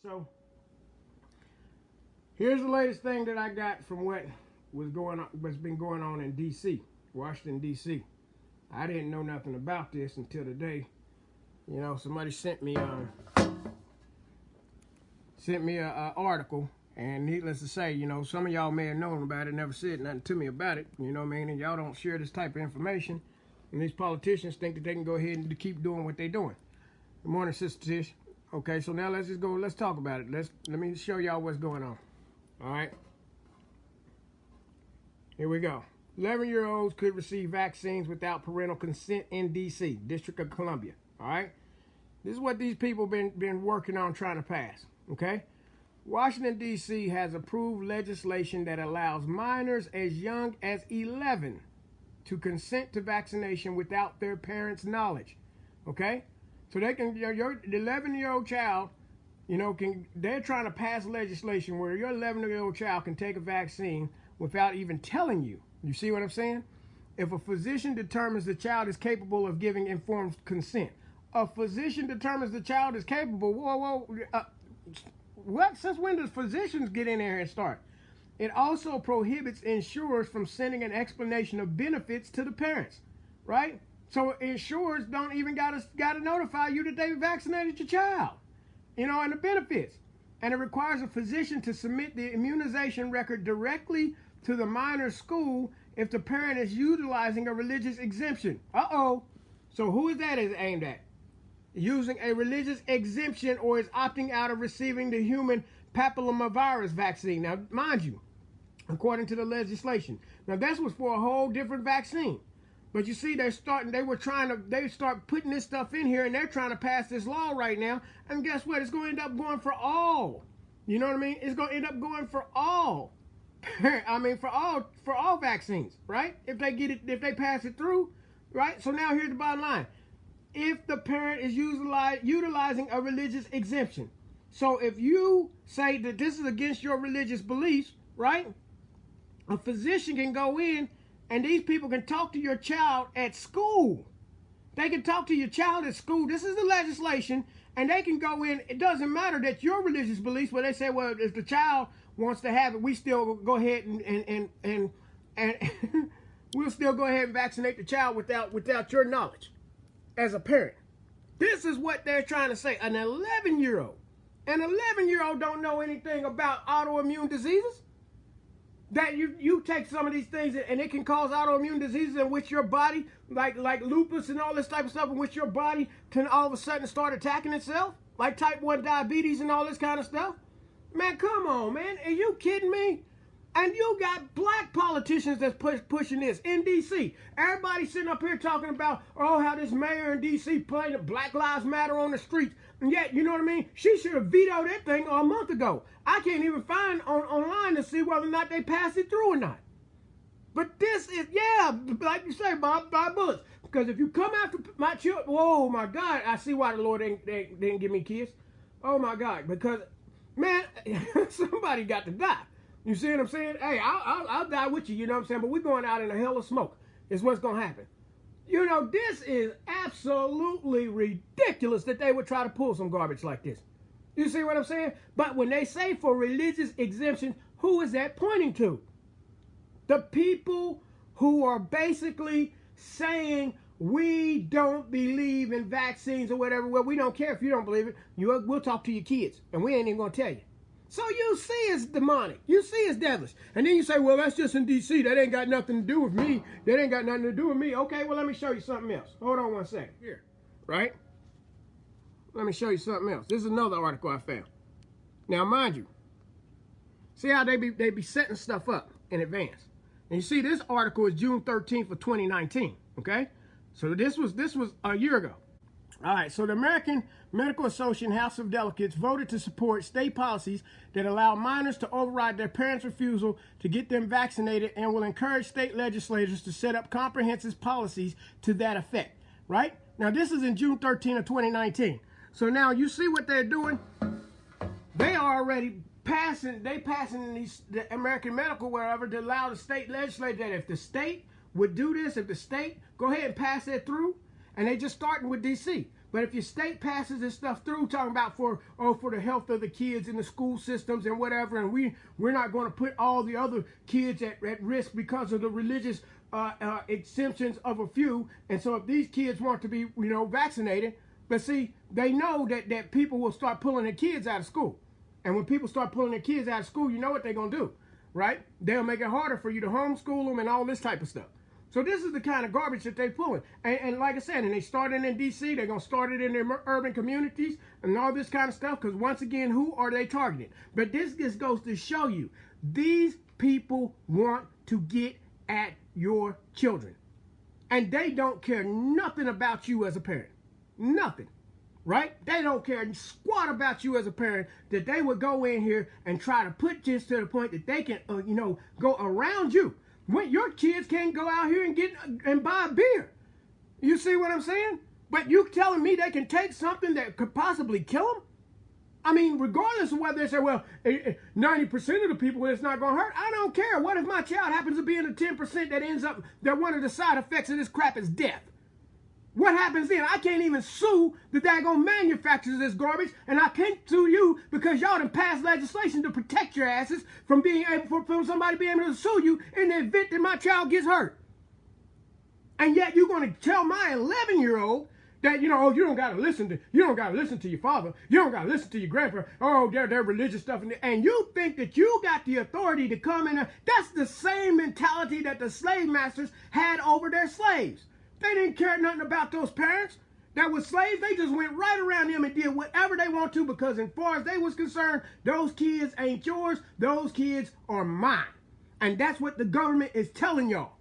So here's the latest thing that I got from what's been going on in D.C., Washington D.C. I didn't know nothing about this until today. You know, somebody sent me a article, and needless to say, you know, some of y'all may have known about it, never said nothing to me about it. You know what I mean? And y'all don't share this type of information, and these politicians think that they can go ahead and keep doing what they're doing. Good morning, Sister Tish. Okay, so now let's talk about it. Let me show y'all what's going on. All right. Here we go. 11-year-olds could receive vaccines without parental consent in D.C., District of Columbia. All right. This is what these people been working on trying to pass. Okay. Washington, D.C. has approved legislation that allows minors as young as 11 to consent to vaccination without their parents' knowledge. Okay. So they can, the 11-year-old child, you know, they're trying to pass legislation where your 11-year-old child can take a vaccine without even telling you. You see what I'm saying? If a physician determines the child is capable of giving informed consent, a physician determines the child is capable. What? Since when does physicians get in there and start? It also prohibits insurers from sending an explanation of benefits to the parents, right? So insurers don't even gotta notify you that they vaccinated your child, you know, and the benefits. And it requires a physician to submit the immunization record directly to the minor's school if the parent is utilizing a religious exemption. So who is that aimed at? Using a religious exemption or is opting out of receiving the human papillomavirus vaccine. Now, mind you, according to the legislation, now this was for a whole different vaccine. But you see, they start putting this stuff in here, and they're trying to pass this law right now. And guess what? It's going to end up going for all. You know what I mean? It's going to end up going for all. I mean, for all vaccines, right? If they pass it through, right? So now here's the bottom line. If the parent is utilizing a religious exemption. So if you say that this is against your religious beliefs, right? A physician can go in and these people can talk to your child at school. They can talk to your child at school. This is the legislation. And they can go in. It doesn't matter that your religious beliefs, where they say, well, if the child wants to have it, we still go ahead and we'll still go ahead and vaccinate the child without your knowledge as a parent. This is what they're trying to say. An 11-year-old. An 11-year-old don't know anything about autoimmune diseases. That you take some of these things and it can cause autoimmune diseases in which your body, like lupus and all this type of stuff, in which your body can all of a sudden start attacking itself, like type 1 diabetes and all this kind of stuff. Man, come on, man. Are you kidding me? And you got black politicians that's pushing this in D.C. Everybody sitting up here talking about, how this mayor in D.C. playing the Black Lives Matter on the streets. And yet, you know what I mean? She should have vetoed that thing a month ago. I can't even find online to see whether or not they passed it through or not. But this is, like you say, by bullets. Because if you come after my children, oh my God, I see why the Lord didn't give me kids. Oh my God, because, man, somebody got to die. You see what I'm saying? Hey, I'll die with you, you know what I'm saying? But we're going out in a hell of smoke is what's going to happen. You know, this is absolutely ridiculous that they would try to pull some garbage like this. You see what I'm saying? But when they say for religious exemption, who is that pointing to? The people who are basically saying we don't believe in vaccines or whatever. Well, we don't care if you don't believe it. We'll talk to your kids, and we ain't even going to tell you. So you see it's demonic. You see it's devilish. And then you say, well, that's just in D.C. That ain't got nothing to do with me. That ain't got nothing to do with me. Okay, well, let me show you something else. Hold on one second. Here, right? Let me show you something else. This is another article I found. Now, mind you, see how they be setting stuff up in advance. And you see this article is June 13th of 2019, okay? So this was a year ago. All right, so the American Medical Association House of Delegates voted to support state policies that allow minors to override their parents' refusal to get them vaccinated and will encourage state legislators to set up comprehensive policies to that effect, right? Now, this is in June 13 of 2019. So now you see what they're doing? They are already passing the American Medical wherever to allow the state legislature that if the state would do this, if the state go ahead and pass that through, and they just starting with D.C. But if your state passes this stuff through, talking about for the health of the kids in the school systems and whatever, and we're not going to put all the other kids at risk because of the religious exemptions of a few. And so if these kids want to be, vaccinated, but see, they know that people will start pulling their kids out of school. And when people start pulling their kids out of school, you know what they're going to do, right? They'll make it harder for you to homeschool them and all this type of stuff. So this is the kind of garbage that they're pulling. And like I said, and they started in D.C., they're going to start it in their urban communities and all this kind of stuff, because once again, who are they targeting? But this just goes to show you, these people want to get at your children. And they don't care nothing about you as a parent. Nothing. Right? They don't care squat about you as a parent, that they would go in here and try to put this to the point that they can, go around you. When your kids can't go out here and get and buy a beer. You see what I'm saying? But you telling me they can take something that could possibly kill them? I mean, regardless of whether they say, well, 90% of the people it's not going to hurt. I don't care. What if my child happens to be in the 10% that ends up, that one of the side effects of this crap is death? What happens then? I can't even sue the daggone manufacturers of this garbage, and I can't sue you because y'all done passed legislation to protect your asses from being able, from somebody being able to sue you in the event that my child gets hurt. And yet you're going to tell my 11-year-old that, you don't got to listen to your father. You don't got to listen to your grandpa. Oh, they're religious stuff. And you think that you got the authority to come in. That's the same mentality that the slave masters had over their slaves. They didn't care nothing about those parents that were slaves. They just went right around them and did whatever they want to, because as far as they was concerned, those kids ain't yours. Those kids are mine. And that's what the government is telling y'all.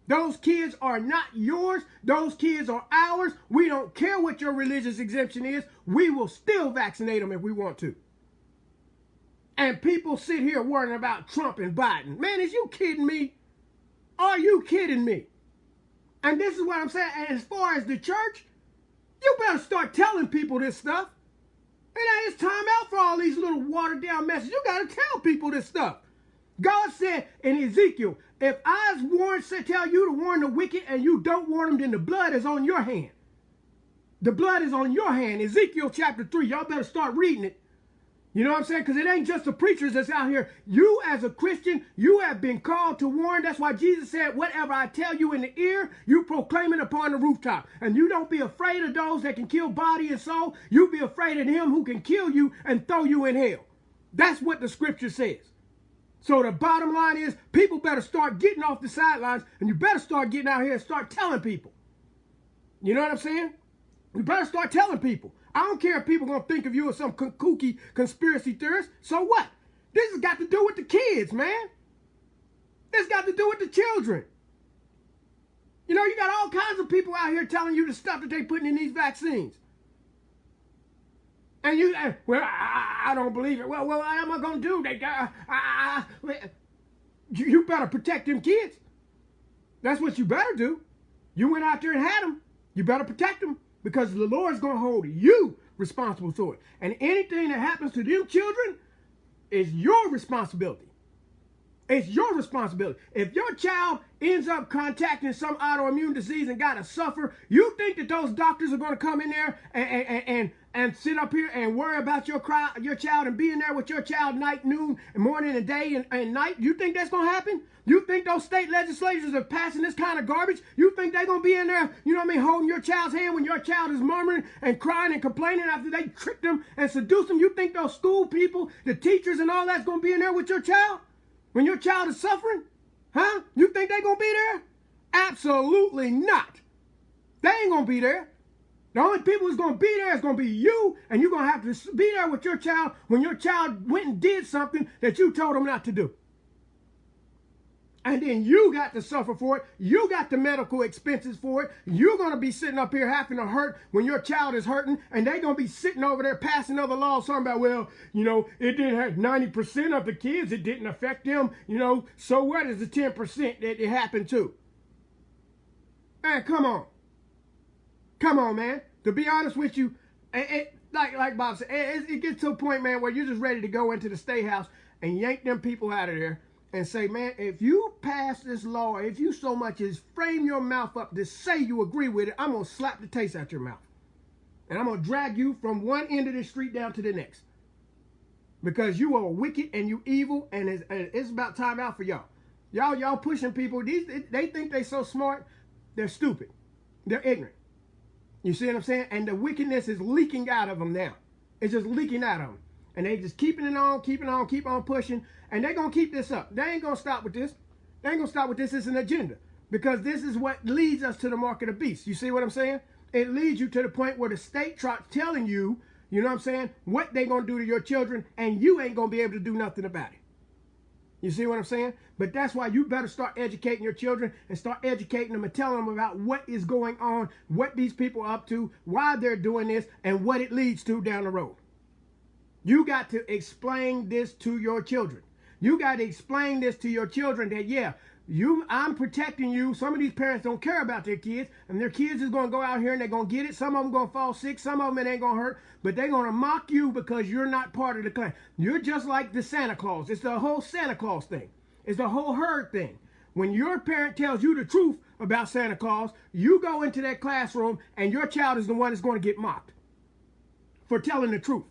Those kids are not yours. Those kids are ours. We don't care what your religious exemption is. We will still vaccinate them if we want to. And people sit here worrying about Trump and Biden. Man, is you kidding me? Are you kidding me? And this is what I'm saying. And as far as the church, you better start telling people this stuff. And it's time out for all these little watered down messages. You got to tell people this stuff. God said in Ezekiel, if I tell you to warn the wicked and you don't warn them, then the blood is on your hand. The blood is on your hand. Ezekiel chapter 3. Y'all better start reading it. You know what I'm saying? Because it ain't just the preachers that's out here. You as a Christian, you have been called to warn. That's why Jesus said, whatever I tell you in the ear, you proclaim it upon the rooftop. And you don't be afraid of those that can kill body and soul. You be afraid of him who can kill you and throw you in hell. That's what the scripture says. So the bottom line is, people better start getting off the sidelines, and you better start getting out here and start telling people. You know what I'm saying? You better start telling people. I don't care if people are going to think of you as some kooky conspiracy theorist. So what? This has got to do with the kids, man. This got to do with the children. You got all kinds of people out here telling you the stuff that they're putting in these vaccines. And I don't believe it. Well, what am I going to do? You better protect them kids. That's what you better do. You went out there and had them. You better protect them, because the Lord's going to hold you responsible for it. And anything that happens to them children is your responsibility. It's your responsibility. If your child ends up contacting some autoimmune disease and got to suffer, you think that those doctors are going to come in there and sit up here and worry about your child and be in there with your child night, noon, morning, and day and night? You think that's going to happen? You think those state legislatures are passing this kind of garbage? You think they're going to be in there, holding your child's hand when your child is murmuring and crying and complaining after they tricked them and seduced them? You think those school people, the teachers and all that's going to be in there with your child when your child is suffering? Huh? You think they're going to be there? Absolutely not. They ain't going to be there. The only people who's going to be there is going to be you, and you're going to have to be there with your child when your child went and did something that you told them not to do. And then you got to suffer for it. You got the medical expenses for it. You're going to be sitting up here having to hurt when your child is hurting, and they're going to be sitting over there passing other laws talking about, well, it didn't have 90% of the kids, it didn't affect them, so what is the 10% that it happened to? Man, come on. Come on, man. To be honest with you, like Bob said, it gets to a point, man, where you're just ready to go into the state house and yank them people out of there and say, man, if you pass this law, if you so much as frame your mouth up to say you agree with it, I'm going to slap the taste out your mouth. And I'm going to drag you from one end of the street down to the next. Because you are wicked and you evil, and it's about time out for y'all. Y'all pushing people. They think they so smart. They're stupid. They're ignorant. You see what I'm saying? And the wickedness is leaking out of them now. It's just leaking out of them. And they just keep on pushing. And they're going to keep this up. They ain't going to stop with this. They ain't going to stop with this. It's an agenda. Because this is what leads us to the mark of the beast. You see what I'm saying? It leads you to the point where the state starts telling you, you know what I'm saying, what they going to do to your children, and you ain't going to be able to do nothing about it. You see what I'm saying? But that's why you better start educating your children and start educating them and telling them about what is going on, what these people are up to, why they're doing this, and what it leads to down the road. You got to explain this to your children. You got to explain this to your children that, yeah, I'm protecting you. Some of these parents don't care about their kids, and their kids is going to go out here and they're going to get it. Some of them going to fall sick. Some of them it ain't going to hurt, but they're going to mock you because you're not part of the clan. You're just like the Santa Claus. It's the whole Santa Claus thing. It's the whole herd thing. When your parent tells you the truth about Santa Claus, you go into that classroom and your child is the one that's going to get mocked for telling the truth.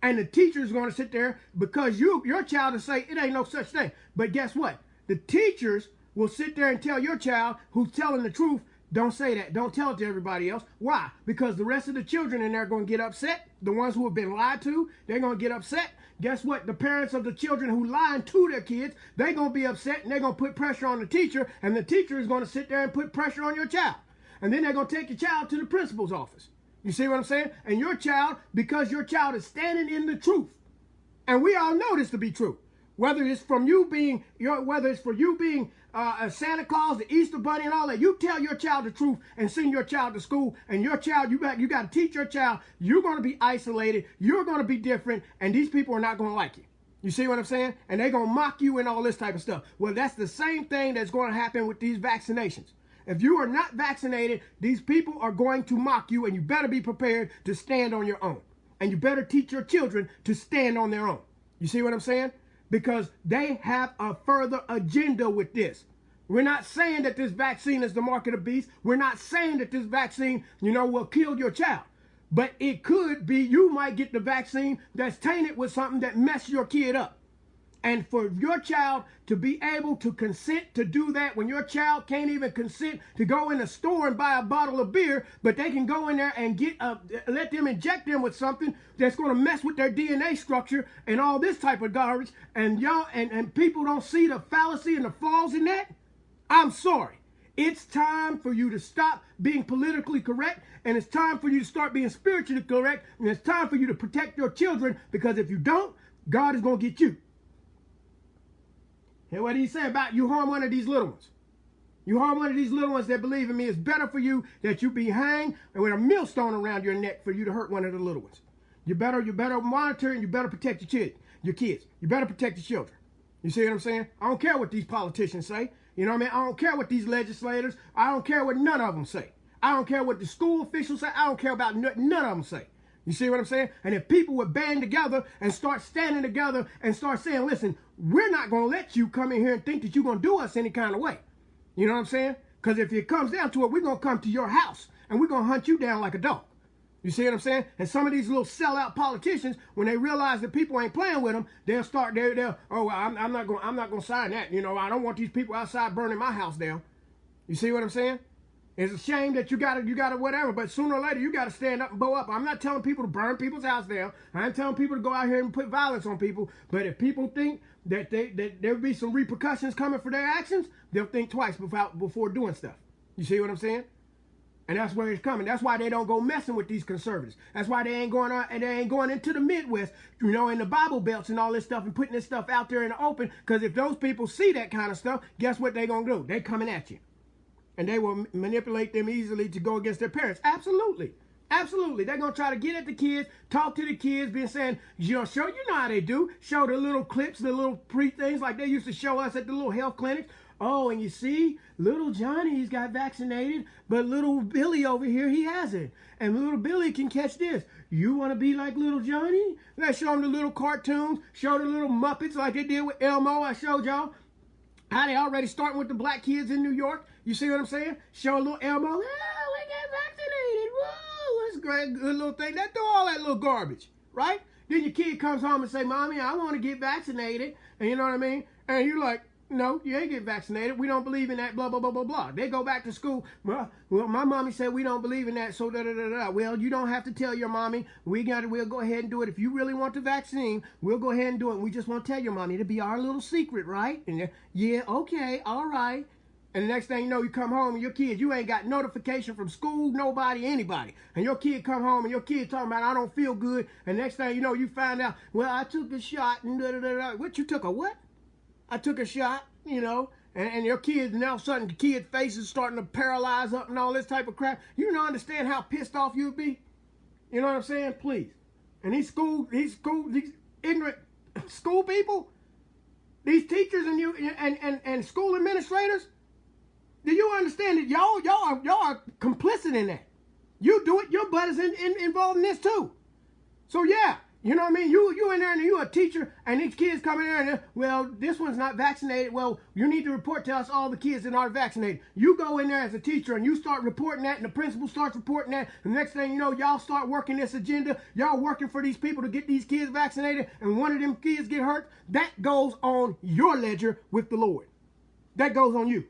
And the teacher is going to sit there because your child will say it ain't no such thing. But guess what? The teachers will sit there and tell your child who's telling the truth, don't say that. Don't tell it to everybody else. Why? Because the rest of the children in there are going to get upset. The ones who have been lied to, they're going to get upset. Guess what? The parents of the children who lying to their kids, they're going to be upset and they're going to put pressure on the teacher, and the teacher is going to sit there and put pressure on your child. And then they're going to take your child to the principal's office. You see what I'm saying? And your child, because your child is standing in the truth, and we all know this to be true. Whether it's from you being, whether it's for you being Santa Claus, the Easter Bunny, and all that, you tell your child the truth and send your child to school. And your child, you got to teach your child. You're going to be isolated. You're going to be different, and these people are not going to like you. You see what I'm saying? And they're going to mock you and all this type of stuff. Well, that's the same thing that's going to happen with these vaccinations. If you are not vaccinated, these people are going to mock you, and you better be prepared to stand on your own. And you better teach your children to stand on their own. You see what I'm saying? Because they have a further agenda with this. We're not saying that this vaccine is the mark of the beast. We're not saying that this vaccine, will kill your child. But it could be you might get the vaccine that's tainted with something that messed your kid up. And for your child to be able to consent to do that, when your child can't even consent to go in a store and buy a bottle of beer, but they can go in there and let them inject them with something that's going to mess with their DNA structure and all this type of garbage, and and people don't see the fallacy and the flaws in that, I'm sorry. It's time for you to stop being politically correct, and it's time for you to start being spiritually correct, and it's time for you to protect your children, because if you don't, God is going to get you. Hear what he said about you harm one of these little ones. You harm one of these little ones that believe in me. It's better for you that you be hanged and with a millstone around your neck for you to hurt one of the little ones. You better monitor, and you better protect your kids. You better protect your children. You see what I'm saying? I don't care what these politicians say. You know what I mean? I don't care what these legislators, I don't care what none of them say. I don't care what the school officials say. I don't care about none of them say. You see what I'm saying? And if people would band together and start standing together and start saying, listen, we're not going to let you come in here and think that you're going to do us any kind of way. You know what I'm saying? Because if it comes down to it, we're going to come to your house and we're going to hunt you down like a dog. You see what I'm saying? And some of these little sellout politicians, when they realize that people ain't playing with them, they'll start, I'm not going to sign that. I don't want these people outside burning my house down. You see what I'm saying? It's a shame that you gotta whatever, but sooner or later you gotta stand up and bow up. I'm not telling people to burn people's house down. I ain't telling people to go out here and put violence on people. But if people think that there'll be some repercussions coming for their actions, they'll think twice before doing stuff. You see what I'm saying? And that's where it's coming. That's why they don't go messing with these conservatives. That's why they ain't going on, and they ain't going into the Midwest, in the Bible belts and all this stuff and putting this stuff out there in the open. Because if those people see that kind of stuff, guess what they gonna do? They coming at you. And they will manipulate them easily to go against their parents. Absolutely. Absolutely. They're going to try to get at the kids, talk to the kids, being saying, show, how they do. Show the little clips, the little things like they used to show us at the little health clinics. Oh, and you see, little Johnny's got vaccinated, but little Billy over here, he hasn't. And little Billy can catch this. You want to be like little Johnny? Let's show them the little cartoons, show the little Muppets like they did with Elmo. I showed y'all how they already starting with the black kids in New York. You see what I'm saying? Show a little Elmo. Oh, we got vaccinated. Whoa, let's good little thing. Let's do all that little garbage, right? Then your kid comes home and say, Mommy, I want to get vaccinated. And you know what I mean? And you're like, no, you ain't get vaccinated. We don't believe in that, blah, blah, blah, blah, blah. They go back to school. Well, my mommy said we don't believe in that, so da-da-da-da. Well, you don't have to tell your mommy. We'll go ahead and do it. If you really want the vaccine, we'll go ahead and do it. We just want to tell your mommy. It'll be our little secret, right? And yeah, okay, all right. And the next thing you know, you come home and your kid, you ain't got notification from school, nobody, anybody. And your kid come home and your kid talking about, I don't feel good. And next thing you know, you find out, well, I took a shot and da-da-da-da. What, you took a what? I took a shot, you know, and your kids, and all of a sudden the kid's face is starting to paralyze up and all this type of crap. You don't understand how pissed off you'd be? You know what I'm saying? Please. And these ignorant school people, these teachers and school administrators, do you understand that y'all are complicit in that? You do it, your butt is involved in this too. So yeah. You know what I mean? You in there and you a teacher and these kids come in there and well, this one's not vaccinated. Well, you need to report to us all the kids that aren't vaccinated. You go in there as a teacher and you start reporting that and the principal starts reporting that. And the next thing you know, y'all start working this agenda. Y'all working for these people to get these kids vaccinated and one of them kids get hurt. That goes on your ledger with the Lord. That goes on you.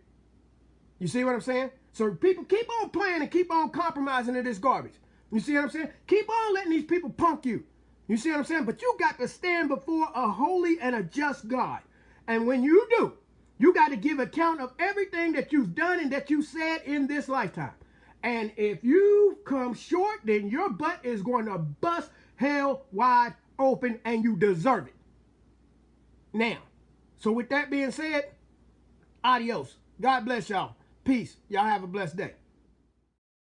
You see what I'm saying? So people keep on playing and keep on compromising to this garbage. You see what I'm saying? Keep on letting these people punk you. You see what I'm saying? But you got to stand before a holy and a just God. And when you do, you got to give account of everything that you've done and that you said in this lifetime. And if you come short, then your butt is going to bust hell wide open and you deserve it. Now, so with that being said, adios. God bless y'all. Peace. Y'all have a blessed day.